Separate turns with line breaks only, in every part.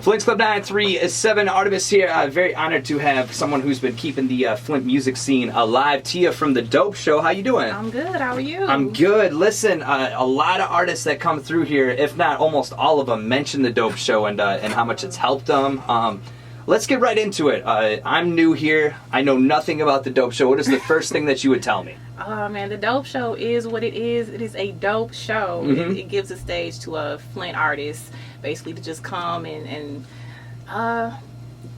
Flint Club 937, Artimis here. Very honored to have someone who's been keeping the Flint music scene alive. Tia from The Dope Show. How you doing?
I'm good. How are you?
I'm good. Listen, a lot of artists that come through here, if not almost all of them, mention The Dope Show and how much it's helped them. Let's get right into it. I'm new here. I know nothing about The Dope Show. What is the first thing that you would tell me?
Oh man, The Dope Show is what it is. It is a dope show.
Mm-hmm.
It gives a stage to a Flint artist, basically to just come and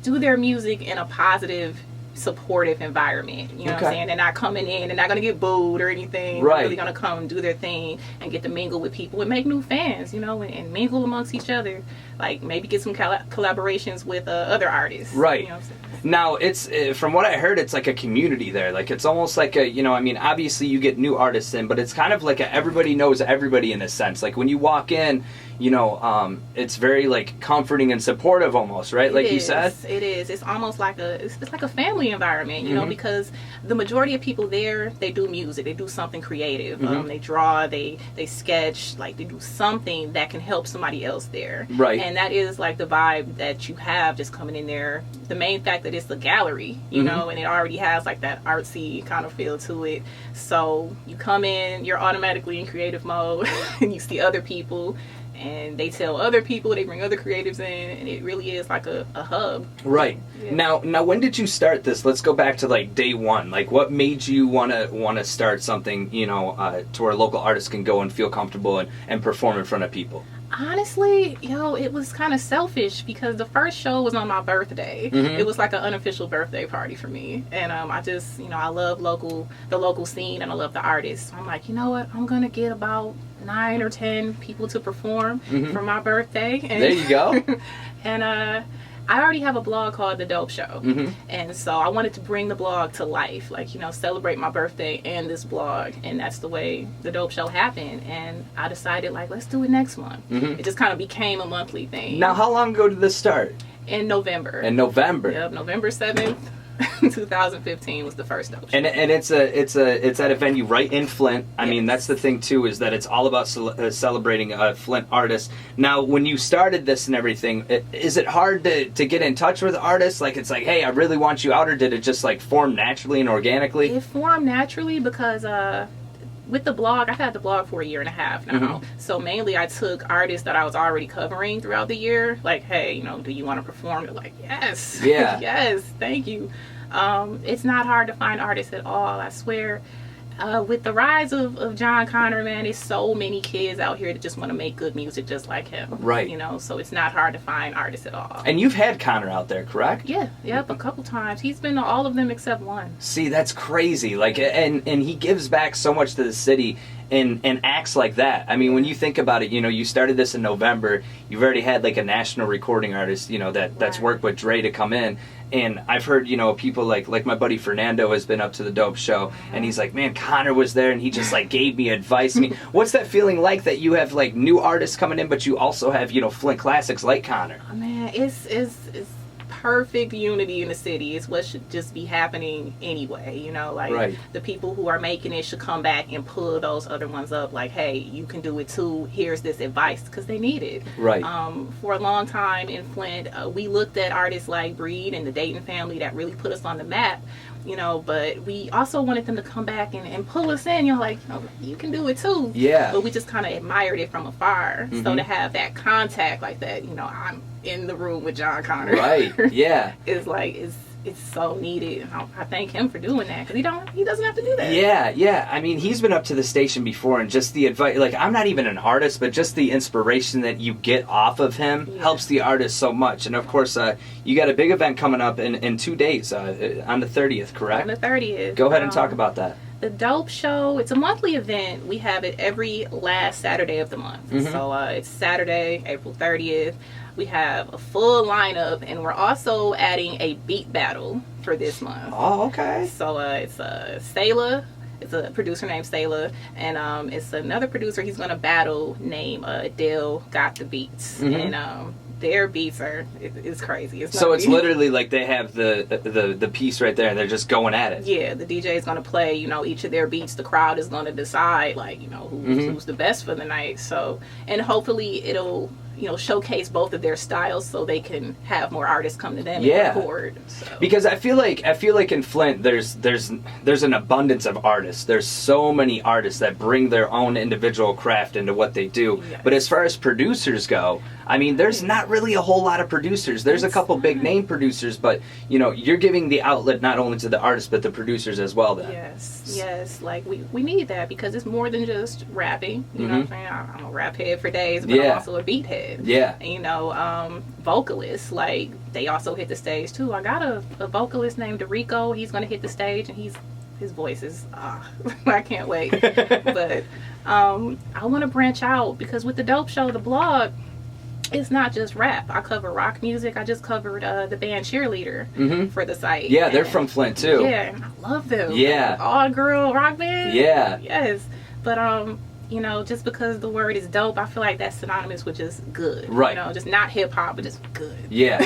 do their music in a positive, supportive environment. You know what I'm saying? They're not coming in, they're not going to get booed or anything.
Right.
They're really going to come and do their thing and get to mingle with people and make new fans, and mingle amongst each other. Like maybe get some collaborations with other artists.
Right.
You know what I'm saying?
Now, it's from what I heard, it's like a community there. Like, it's almost like obviously you get new artists in, but it's kind of like everybody knows everybody in a sense. Like, when you walk in, it's very, like, comforting and supportive almost, right? Like you said?
It is. It's almost like it's like a family environment,
mm-hmm.
Because the majority of people there, they do music. They do something creative.
Mm-hmm.
They draw, they sketch, like, they do something that can help somebody else there.
Right.
And that is, like, the vibe that you have just coming in there. The main fact that it's a gallery,
mm-hmm.
And it already has, like, that artsy kind of feel to it. So you come in, you're automatically in creative mode, and you see other people, and they tell other people, they bring other creatives in, and it really is like a hub.
Right.
Yeah.
Now, when did you start this? Let's go back to, like, day one. Like, what made you want to start something, to where local artists can go and feel comfortable and perform in front of people?
Honestly, it was kind of selfish because the first show was on my birthday.
Mm-hmm.
It was like an unofficial birthday party for me. And I just, I love the local scene, and I love the artists. So I'm like, you know what? I'm going to get about 9 or 10 people to perform
mm-hmm.
for my birthday. And,
there you go.
And I already have a blog called The Dope Show.
Mm-hmm.
And so I wanted to bring the blog to life, like, celebrate my birthday and this blog. And that's the way The Dope Show happened. And I decided, like, let's do it next month.
Mm-hmm.
It just kind of became a monthly thing.
Now, how long ago did this start?
In November.
Yep,
November 7th. 2015 was the first Dope Show.
And it's at a venue right in Flint. I mean, that's the thing too, is that it's all about celebrating Flint artists. Now, when you started this and everything, is it hard to get in touch with artists? Like, it's like, hey, I really want you out, or did it just like form naturally and organically?
It formed naturally because with the blog, I've had the blog for 1.5 years now.
Mm-hmm. So
mainly I took artists that I was already covering throughout the year. Like, hey, do you want to perform? They're like, yes.
Yeah.
Yes, thank you. It's not hard to find artists at all, I swear. With the rise of Jon Connor, man, there's so many kids out here that just want to make good music just like him.
Right.
So it's not hard to find artists at all.
And you've had Connor out there, correct?
Yeah, yep, a couple times. He's been to all of them except one.
See, that's crazy. Like, and he gives back so much to the city and acts like that. I mean, when you think about it, you started this in November. You've already had like a national recording artist, that's worked with Dre to come in. And I've heard, people like my buddy Fernando has been up to the Dope Show, and he's like, man, Connor was there, and he just like gave me advice. I mean, what's that feeling like that you have like new artists coming in, but you also have, Flint classics like Connor?
Oh, man, it's perfect unity in the city. It's what should just be happening anyway,
right.
The people who are making it should come back and pull those other ones up, like, hey, you can do it too, here's this advice, because they need it.
Right.
For a long time in Flint, we looked at artists like Breed and the Dayton Family that really put us on the map, but we also wanted them to come back and pull us in, you can do it too.
Yeah.
But we just kind of admired it from afar.
Mm-hmm.
So to have that contact like that, I'm in the room with Jon Connor.
Right. Yeah.
It's like it's so needed. I thank him for doing that, because he doesn't have to do that.
Yeah. I mean, he's been up to the station before, and just the advice. Like, I'm not even an artist, but just the inspiration that you get off of him helps the artist so much. And of course, you got a big event coming up in 2 days on the 30th, correct?
On the 30th.
Go ahead and talk about that.
The Dope Show, it's a monthly event. We have it every last Saturday of the month.
Mm-hmm.
So it's Saturday, April 30th. We have a full lineup, and we're also adding a beat battle for this month.
Oh, okay.
So it's Sayla. It's a producer named Sayla, and it's another producer he's going to battle named Dale Got the Beats.
Mm-hmm.
And their beats it's crazy.
So it's literally like they have the piece right there, and they're just going at it.
Yeah, the DJ is going to play, each of their beats. The crowd is going to decide, who's the best for the night. So, and hopefully it'll, showcase both of their styles so they can have more artists come to them
Yeah.
and record. So.
Because I feel like in Flint there's an abundance of artists. There's so many artists that bring their own individual craft into what they do.
Yes.
But as far as producers go, I mean, there's not really a whole lot of producers. There's a couple big name producers, but you're giving the outlet not only to the artists but the producers as well. Then
Yes. Like we need that because it's more than just rapping. You know what I'm saying? I'm a rap head for days, but I'm also a beat head.
Yeah.
Vocalists, like, they also hit the stage too. I got a vocalist named Dorico. He's gonna hit the stage, and his voice is I can't wait. But I want to branch out because with the Dope Show, the blog, it's not just rap. I cover rock music. I just covered the band Cheerleader for the site.
Yeah, they're from Flint too.
Yeah, and I love them.
Yeah.
All girl rock band.
Yeah.
Yes. But just because the word is dope, I feel like that's synonymous with just good.
Right.
Just not hip hop, but just good.
Yeah.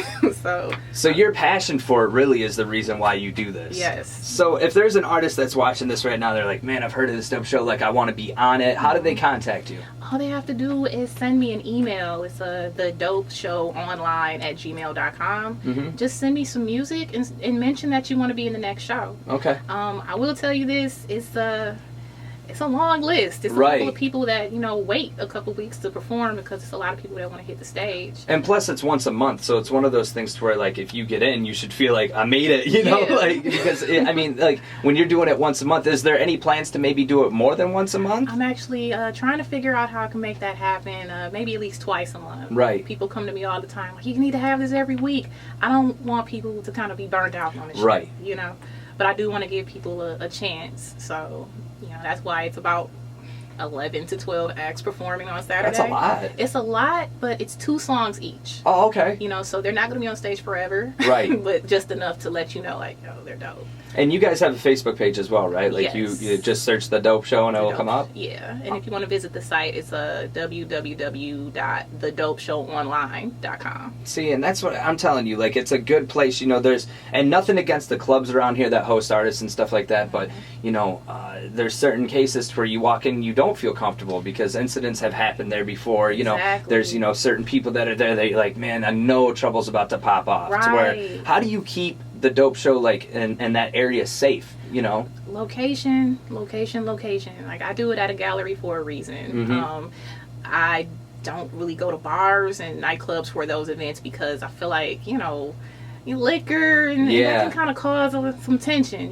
So
your passion for it really is the reason why you do this.
Yes.
So if there's an artist that's watching this right now, they're like, man, I've heard of this Dope Show, like I want to be on it. How do they contact you?
All they have to do is send me an email. It's the dope show online at gmail.com. Just send me some music and mention that you want to be in the next show.
Okay.
I will tell you this, it's a long list. It's a couple of people that wait a couple weeks to perform because it's a lot of people that want to hit the stage.
And plus it's once a month, so it's one of those things to where, like, if you get in, you should feel like I made it, like, because like when you're doing it once a month, is there any plans to maybe do it more than once a month?
I'm actually trying to figure out how I can make that happen. Maybe at least twice a month.
Right.
People come to me all the time like, you need to have this every week. I don't want people to kind of be burned out on the show.
Right.
But I do want to give people a chance. So that's why it's about 11 to 12 acts performing on Saturday.
That's a lot.
It's a lot, but it's 2 songs each.
Oh, okay.
So they're not going to be on stage forever.
Right.
But just enough to let you know, like, they're dope.
And you guys have a Facebook page as well, right? Like,
yes.
you just search The Dope Show and it will come up?
Yeah. And if you want to visit the site, it's www.thedopeshowonline.com.
See, and that's what I'm telling you. Like, it's a good place. There's, and nothing against the clubs around here that host artists and stuff like that, but, there's certain cases where you walk in and you don't feel comfortable because incidents have happened there before.
Exactly.
There's, certain people that are there, they like, man, I know trouble's about to pop off.
Right.
To where, how do you keep the Dope Show, like, in that area safe,
Location. Like, I do it at a gallery for a reason. I don't really go to bars and nightclubs for those events because I feel like, liquor and that can kind of cause some tension,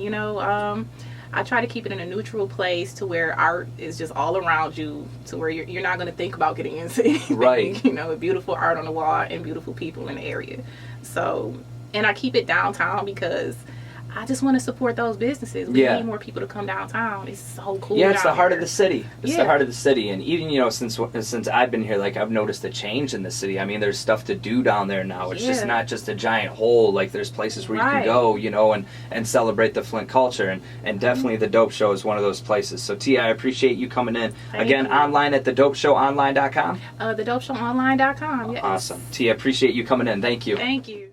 I try to keep it in a neutral place to where art is just all around you, to where you're not going to think about getting into anything.
Right.
Beautiful art on the wall and beautiful people in the area. So, and I keep it downtown because I just want to support those businesses. We need more people to come downtown. It's so cool.
Yeah, it's the heart
here.
of the city. It's the heart of the city. And even, since I've been here, like, I've noticed a change in the city. I mean, there's stuff to do down there now. It's just not just a giant hole. Like, there's places where you can go, and celebrate the Flint culture. And definitely the Dope Show is one of those places. So, Tia, I appreciate you coming in. Again, online at thedopeshowonline.com?
Thedopeshowonline.com, yes.
Awesome. Tia, appreciate you coming in. Thank you.
Thank you.